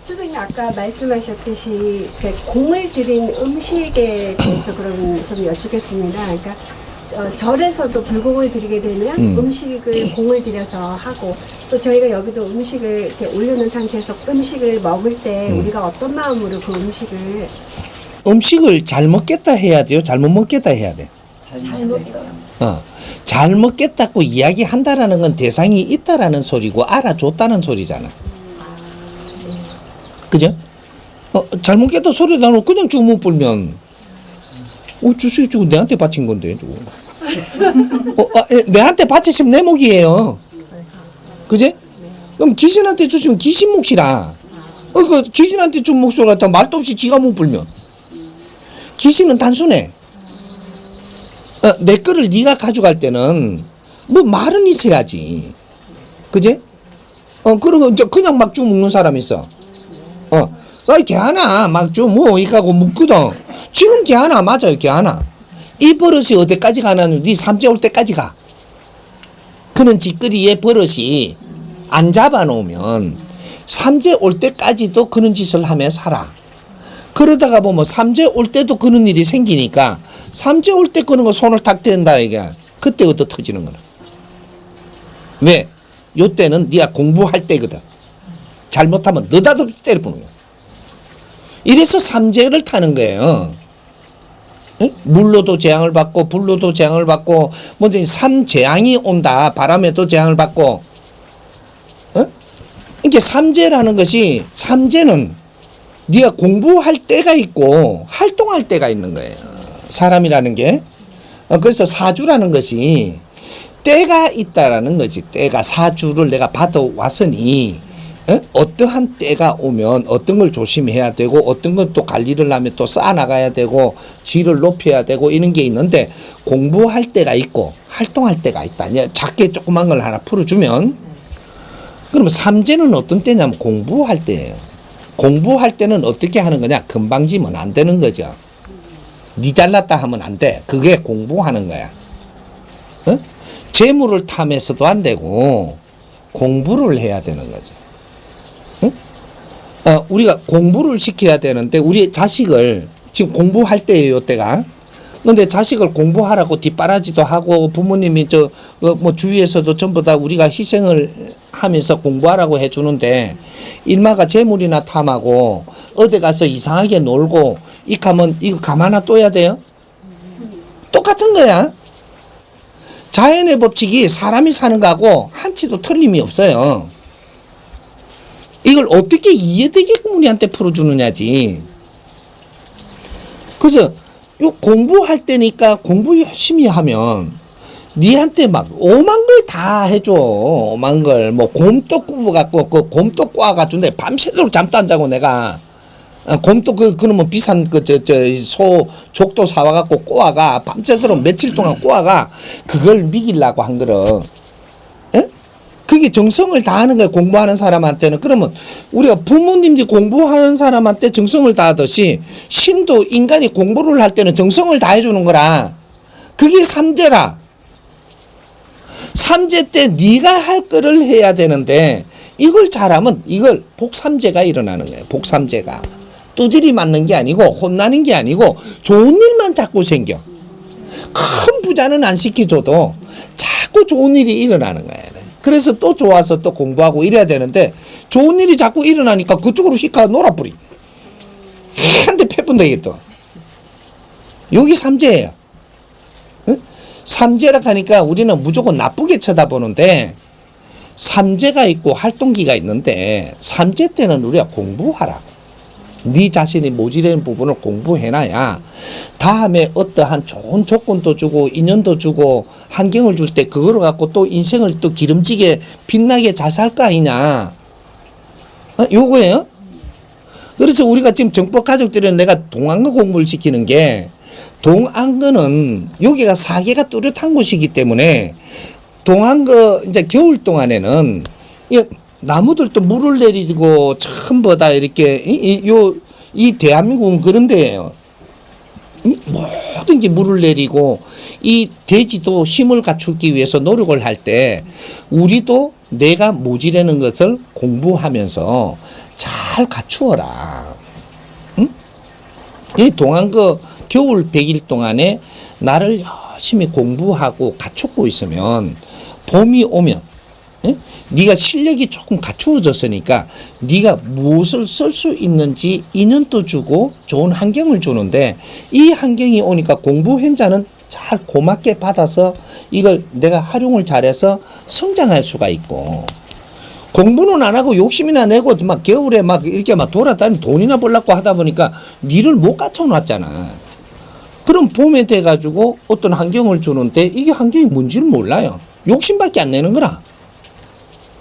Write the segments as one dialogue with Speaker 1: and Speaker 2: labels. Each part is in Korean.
Speaker 1: 선생님 아까 말씀하셨듯이 공을 들인 음식에 대해서 그럼 좀 여쭙겠습니다. 그러니까 절에서도 불공을 드리게 되면 음식을 공을 들여서 하고 또 저희가 여기도 음식을 이렇게 올려놓은 상태에서 음식을 먹을 때 우리가 어떤 마음으로 그
Speaker 2: 음식을 잘 먹겠다 해야 돼요? 잘못 먹겠다 해야 돼?
Speaker 1: 잘 먹다.
Speaker 2: 잘 먹겠다고 이야기한다라는 건 대상이 있다라는 소리고 알아줬다는 소리잖아. 그죠? 잘 먹겠다 소리 나면 그냥 주문 불면 주세요. 저거 내한테 바친 건데 저거. 내한테 바치시면 내 목이에요. 그지? 그럼 귀신한테 주시면 귀신 몫이라. 그 귀신한테 준 몫을 갖다 말도 없이 지가 못 불면 귀신은 단순해. 내 거를 네가 가져갈 때는 뭐 말은 있어야지. 그지? 그러고 그냥 막주 먹는 사람 있어. 걔 하나 막주 뭐 이까고 묻거든. 지금 걔 하나 맞아요. 걔 하나. 이 버릇이 어디까지 가냐면 네 삼재 올 때까지 가. 그런 짓거리에 버릇이 안 잡아놓으면 삼재 올 때까지도 그런 짓을 하며 살아. 그러다가 보면 삼재 올 때도 그런 일이 생기니까 삼재 올 때 그런 거 손을 탁 댄다 이게 그때부터 터지는 거야. 왜? 요때는 네가 공부할 때거든. 잘못하면 느닷없이 때려보는 거야. 이래서 삼재를 타는 거예요. 응? 물로도 재앙을 받고 불로도 재앙을 받고 먼저 삼재앙이 온다. 바람에도 재앙을 받고. 이게 삼재라는 것이 삼재는 네가 공부할 때가 있고 활동할 때가 있는 거예요. 사람이라는 게. 그래서 사주라는 것이 때가 있다라는 거지. 때가 사주를 내가 받아왔으니 어떠한 때가 오면 어떤 걸 조심해야 되고 어떤 건 또 관리를 하면 또 쌓아나가야 되고 질을 높여야 되고 이런 게 있는데 공부할 때가 있고 활동할 때가 있다. 작게 조그만 걸 하나 풀어주면 그러면 삼재는 어떤 때냐면 공부할 때예요. 공부할 때는 어떻게 하는 거냐? 금방지면 안 되는 거죠. 니 잘났다 하면 안 돼. 그게 공부하는 거야. 재물을 탐해서도 안 되고 공부를 해야 되는 거죠. 우리가 공부를 시켜야 되는데 우리 자식을 지금 공부할 때예요, 때가. 근데 자식을 공부하라고 뒷바라지도 하고 부모님이 뭐 주위에서도 전부 다 우리가 희생을 하면서 공부하라고 해주는데 일마가 재물이나 탐하고 어디 가서 이상하게 놀고 이가면 이거 가만 둬야 돼요? 똑같은 거야. 자연의 법칙이 사람이 사는 거하고 한치도 틀림이 없어요. 이걸 어떻게 이해되게끔 우리한테 풀어주느냐지. 그래서 요 공부할 때니까 공부 열심히 하면 니한테 막 오만 걸 다 해줘. 오만 걸. 뭐 곰떡 구워갖고 그 곰떡 꼬아가지고 내 밤새도록 잠도 안 자고 내가 곰떡 그놈은 비싼 소 족도 사와갖고 꼬아가 밤새도록 며칠 동안 꼬아가 그걸 먹이려고 한 거를. 그게 정성을 다하는 거예요. 공부하는 사람한테는. 그러면 우리가 부모님들이 공부하는 사람한테 정성을 다하듯이 신도 인간이 공부를 할 때는 정성을 다해주는 거라. 그게 삼재라. 삼재 때 네가 할 거를 해야 되는데 이걸 잘하면 이걸 복삼재가 일어나는 거예요. 복삼재가. 두드리 맞는 게 아니고 혼나는 게 아니고 좋은 일만 자꾸 생겨. 큰 부자는 안 시켜줘도 자꾸 좋은 일이 일어나는 거예요. 그래서 또 좋아서 또 공부하고 이래야 되는데 좋은 일이 자꾸 일어나니까 그쪽으로 휙가 놀아버리. 한 대 패분다 또. 여기 삼재예요. 응? 삼재라 하니까 우리는 무조건 나쁘게 쳐다보는데 삼재가 있고 활동기가 있는데 삼재 때는 우리가 공부하라. 네 자신이 모자라는 부분을 공부해놔야 다음에 어떠한 좋은 조건도 주고 인연도 주고 환경을 줄 때 그거를 갖고 또 인생을 또 기름지게 빛나게 잘 살 거 아니냐. 요거예요. 그래서 우리가 지금 정법 가족들은 내가 동안거 공부를 시키는 게 동안거는 여기가 사계가 뚜렷한 곳이기 때문에 동안거 이제 겨울 동안에는 나무들도 물을 내리고 전부 다 이렇게 이 대한민국은 그런 데예요. 뭐든지 물을 내리고 이 대지도 힘을 갖추기 위해서 노력을 할 때 우리도 내가 모지라는 것을 공부하면서 잘 갖추어라. 응? 이 동안 그 겨울 100일 동안에 나를 열심히 공부하고 갖추고 있으면 봄이 오면 응? 네가 실력이 조금 갖추어졌으니까 네가 무엇을 쓸 수 있는지 인연도 주고 좋은 환경을 주는데 이 환경이 오니까 공부 현자는 잘 고맙게 받아서 이걸 내가 활용을 잘해서 성장할 수가 있고 공부는 안 하고 욕심이나 내고 막 겨울에 막 이렇게 막 돌아다니면 돈이나 벌려고 하다 보니까 니를 못 갖춰놨잖아. 그럼 봄에 돼가지고 어떤 환경을 주는데 이게 환경이 뭔지를 몰라요. 욕심밖에 안 내는 거라.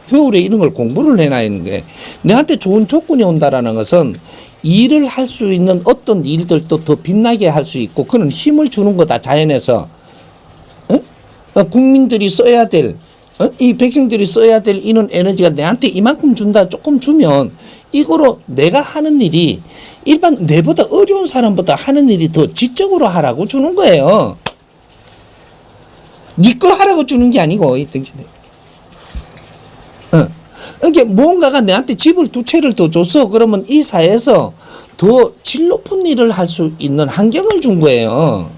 Speaker 2: 겨울에 이런 걸 공부를 해놔야 하는 게 내한테 좋은 조건이 온다라는 것은 일을 할 수 있는 어떤 일들도 더 빛나게 할 수 있고 그런 힘을 주는 거다. 자연에서 국민들이 써야 될 이 백성들이 써야 될 이런 에너지가 내한테 이만큼 준다. 조금 주면 이거로 내가 하는 일이 일반 내보다 어려운 사람보다 하는 일이 더 지적으로 하라고 주는 거예요. 니 거 하라고 주는 게 아니고 이 당신들. 이게 뭔가가 내한테 집을 2채를 더 줬어. 그러면 이 사회에서 더 질 높은 일을 할 수 있는 환경을 준 거예요.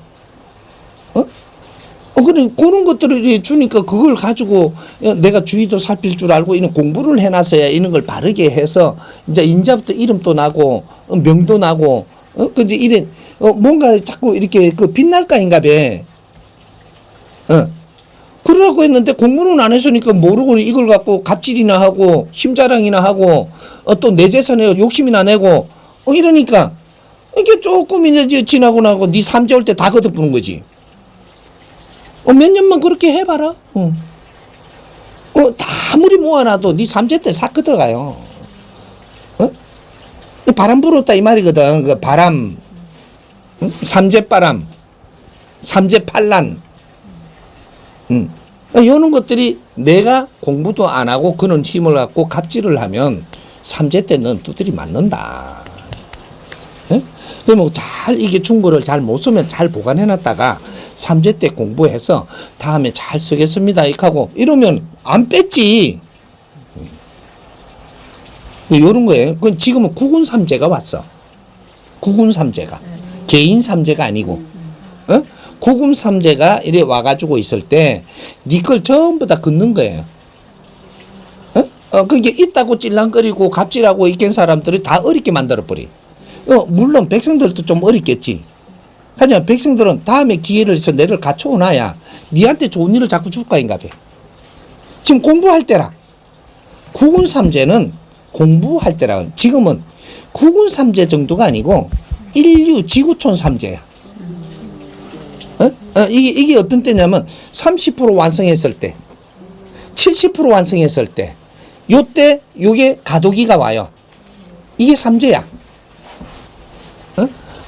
Speaker 2: 그런 것들을 주니까 그걸 가지고 내가 주위도 살필 줄 알고 이런 공부를 해놨어야 이런 걸 바르게 해서 이제 인자부터 이름도 나고 명도 나고 근데 이런 뭔가 자꾸 이렇게 그 빛날까인가 봐. 그러라고 했는데 공부는 안 했으니까 모르고 이걸 갖고 갑질이나 하고 힘자랑이나 하고 또 내 재산에 욕심이나 내고 이러니까 이게 조금 이제 지나고 나고 네 삼재 올 때 다 거듭부는 거지. 몇 년만 그렇게 해봐라. 다 아무리 모아놔도 네 삼재 때 싹 들어가요. 바람 불었다 이 말이거든. 그 바람, 삼재바람, 삼재팔란. 이런 것들이 내가 공부도 안 하고 그런 힘을 갖고 갑질을 하면 삼재 때는 두드리 맞는다. 그러면 잘 이게 준 거를 잘 못 쓰면 잘 보관해놨다가 삼재 때 공부해서 다음에 잘 쓰겠습니다. 이렇게 하고 이러면 안 뺐지. 이런 거예요. 그건 지금은 국운 삼재가 왔어. 국운 삼재가 개인 삼재가 아니고. 국운 삼재가 이래 와가지고 있을 때 니 걸 전부 다 긋는 거예요. 그게 있다고 찔랑거리고 갑질하고 이긴 사람들이 다 어렵게 만들어버리. 물론 백성들도 좀 어렵겠지. 하지만 백성들은 다음에 기회를 해서 내를 갖춰놔야 니한테 좋은 일을 자꾸 줄 거인가 봐. 지금 공부할 때라. 국운 삼재는 공부할 때라. 지금은 국운 삼재 정도가 아니고 인류 지구촌 삼재야. 이게 어떤 때냐면 30% 완성했을 때 70% 완성했을 때 요때 요게 가도기가 와요. 이게 삼재야.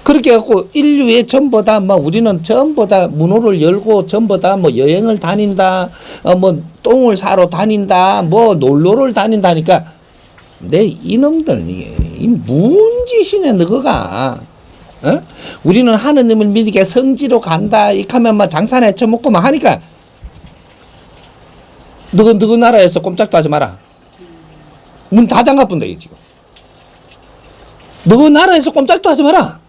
Speaker 2: 그렇게 해갖고 인류의 전부 다 뭐 우리는 전부 다 문호를 열고 전부 다 뭐 여행을 다닌다 뭐 똥을 사러 다닌다 뭐 놀러를 다닌다니까 내 이놈들 이게 뭔 짓이냐 너가. 우리는 하느님을 믿으니까 성지로 간다. 이렇게 하면 막 장사나 해쳐먹고 막 하니까 너그 나라에서 꼼짝도 하지 마라. 문 다 잠가본다 이게 지금. 너그 나라에서 꼼짝도 하지 마라.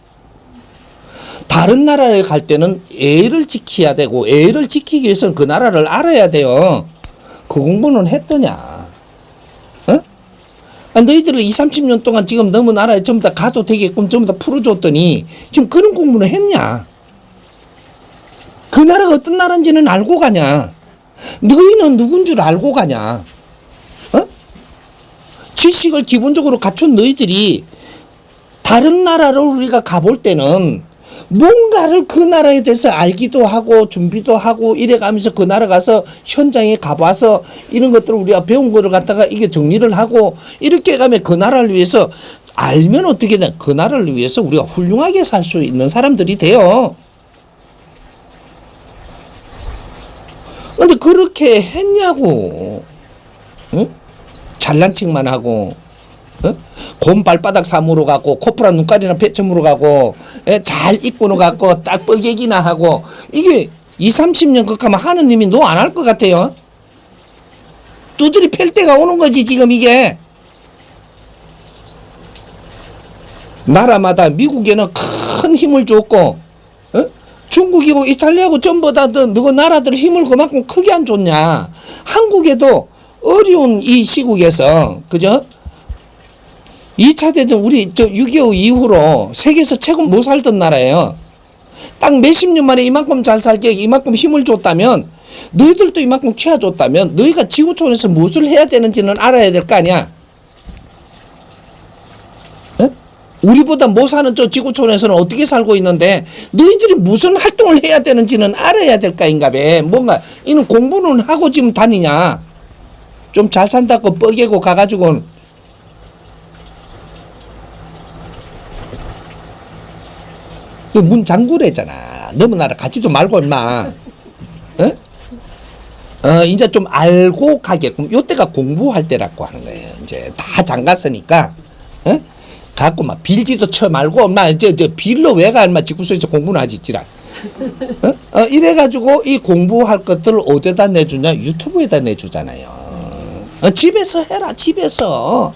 Speaker 2: 다른 나라에 갈 때는 애를 지켜야 되고 애를 지키기 위해서는 그 나라를 알아야 돼요. 그 공부는 했더냐. 너희들을 20-30년 동안 지금 너무 나라에 전부 다 가도 되게끔 전부 다 풀어줬더니 지금 그런 공부는 했냐? 그 나라가 어떤 나라인지는 알고 가냐? 너희는 누군 줄 알고 가냐? 지식을 기본적으로 갖춘 너희들이 다른 나라로 우리가 가볼 때는 뭔가를 그 나라에 대해서 알기도 하고 준비도 하고 이래가면서 그 나라 가서 현장에 가봐서 이런 것들을 우리가 배운 거를 갖다가 이게 정리를 하고 이렇게 가면 그 나라를 위해서 알면 어떻게 돼? 그 나라를 위해서 우리가 훌륭하게 살 수 있는 사람들이 돼요. 근데 그렇게 했냐고. 응? 잘난 척만 하고 곰 발바닥 사무로 가고 코프라 눈깔이나 폐점으로 가고 잘 입고는 가고 딱 뻐개기나 하고 이게 20-30년 그 가면 하느님이 너 안 할 것 같아요. 두드리 팰 때가 오는 거지 지금 이게. 나라마다 미국에는 큰 힘을 줬고 중국이고 이탈리아고 전부 다 너그 나라들 힘을 그만큼 크게 안 줬냐. 한국에도 어려운 이 시국에서 그죠? 2차 대전 우리 6.25 이후로 세계에서 최고 못 살던 나라예요. 딱 몇십 년 만에 이만큼 잘 살게 이만큼 힘을 줬다면 너희들도 이만큼 키워줬다면 너희가 지구촌에서 무엇을 해야 되는지는 알아야 될 거 아니야. 우리보다 못 사는 저 지구촌에서는 어떻게 살고 있는데 너희들이 무슨 활동을 해야 되는지는 알아야 될 거인가 봐. 뭔가 이는 공부는 하고 지금 다니냐. 좀 잘 산다고 뻐개고 가가지고 그 문 잠그래잖아. 너무 나라 가지도 말고 임마. 이제 좀 알고 가게끔 요때가 공부할 때라고 하는 거예요. 이제 다 잠갔으니까 갖고 막 빌지도 쳐 말고 엄마 저 빌로 왜 가 엄마 집구석에서 공부는 하지 지랄. 이래가지고 이 공부할 것들을 어디다 내주냐 유튜브에다 내주잖아요. 집에서 해라 집에서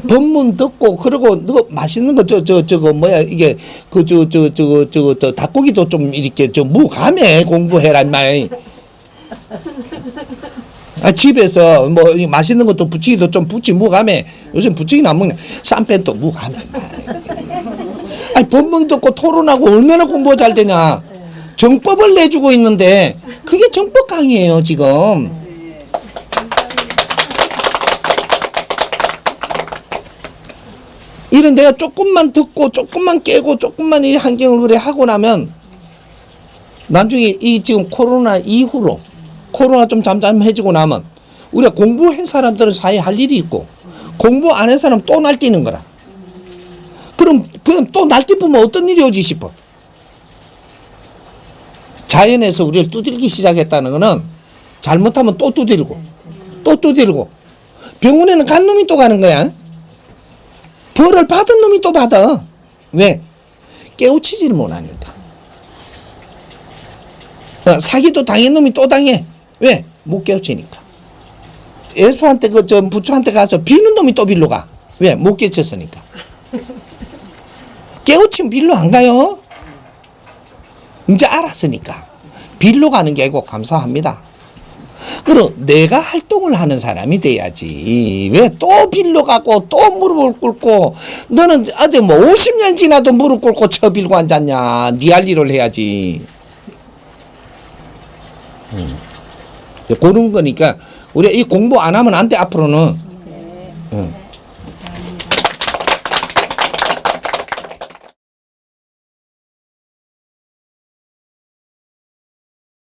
Speaker 2: 법문 듣고 그리고 너 맛있는 거 저거 뭐야 이게 그 저거 닭고기도 좀 이렇게 무 감에 공부해라 임마. 집에서 뭐 맛있는 것도 부치기도 좀 부치 무감에 요새 부치기는 안 먹네. 쌈팬도 무감에. 아니 법문 듣고 토론하고 얼마나 공부가 잘 되냐. 정법을 내주고 있는데 그게 정법 강의예요 지금. 이런 내가 조금만 듣고 조금만 깨고 조금만 이 환경을 그래 하고 나면 나중에 이 지금 코로나 이후로 코로나 좀 잠잠해지고 나면 우리가 공부한 사람들은 사회에 할 일이 있고 공부 안 한 사람 또 날뛰는 거라. 그럼 또 날뛰면 어떤 일이 오지 싶어. 자연에서 우리를 두들기 시작했다는 거는 잘못하면 또 두들고 또 두들고 병원에는 간 놈이 또 가는 거야. 벌을 받은 놈이 또 받아. 왜? 깨우치지를 못하니까. 사기도 당한 놈이 또 당해. 왜? 못 깨우치니까. 예수한테 부처한테 가서 비는 놈이 또 빌로 가. 왜? 못 깨쳤으니까. 깨우치면 빌로 안 가요. 이제 알았으니까. 빌로 가는 게 아니고 감사합니다. 그럼 내가 활동을 하는 사람이 돼야지. 왜 또 빌로 가고 또 무릎을 꿇고 너는 어제 뭐 50년 지나도 무릎 꿇고 쳐 빌고 앉았냐. 네 할 일을 해야지. 그런 거니까 우리가 이 공부 안 하면 안 돼 앞으로는.